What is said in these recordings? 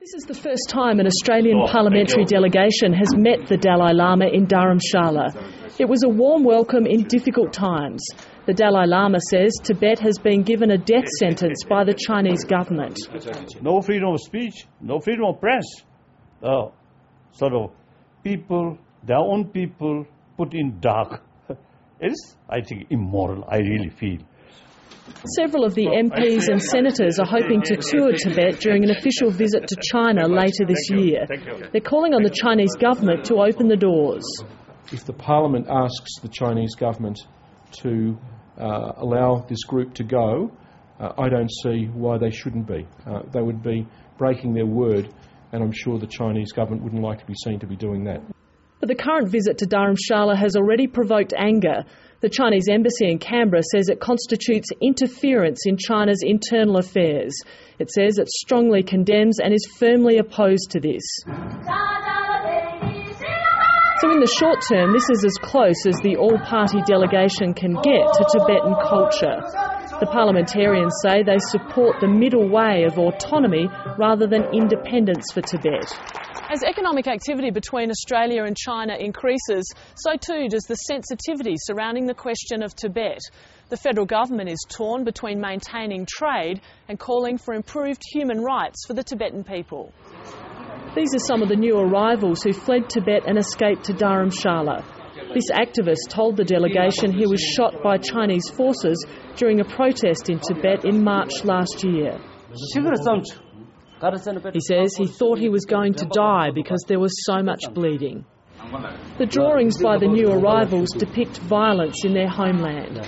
This is the first time an Australian parliamentary delegation has met the Dalai Lama in Dharamshala. It was a warm welcome in difficult times. The Dalai Lama says Tibet has been given a death sentence by the Chinese government. No freedom of speech, no freedom of press. People, their own people, put in dark. It is, I think, immoral, I really feel. Several of the MPs and senators are hoping to tour Tibet during an official visit to China later this year. They're calling on the Chinese government to open the doors. If the Parliament asks the Chinese government to allow this group to go, I don't see why they shouldn't be. They would be breaking their word, and I'm sure the Chinese government wouldn't like to be seen to be doing that. But the current visit to Dharamshala has already provoked anger. The Chinese embassy in Canberra says it constitutes interference in China's internal affairs. It says it strongly condemns and is firmly opposed to this. So in the short term, this is as close as the all-party delegation can get to Tibetan culture. The parliamentarians say they support the middle way of autonomy rather than independence for Tibet. As economic activity between Australia and China increases, so too does the sensitivity surrounding the question of Tibet. The federal government is torn between maintaining trade and calling for improved human rights for the Tibetan people. These are some of the new arrivals who fled Tibet and escaped to Dharamshala. This activist told the delegation he was shot by Chinese forces during a protest in Tibet in March last year. He says he thought he was going to die because there was so much bleeding. The drawings by the new arrivals depict violence in their homeland.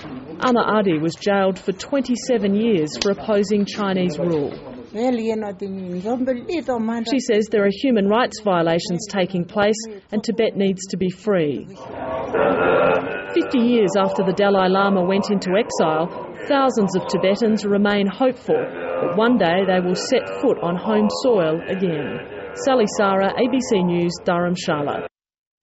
Ama Adi was jailed for 27 years for opposing Chinese rule. She says there are human rights violations taking place and Tibet needs to be free. 50 years after the Dalai Lama went into exile, thousands of Tibetans remain hopeful that one day they will set foot on home soil again. Sally Sara, ABC News, Dharamshala.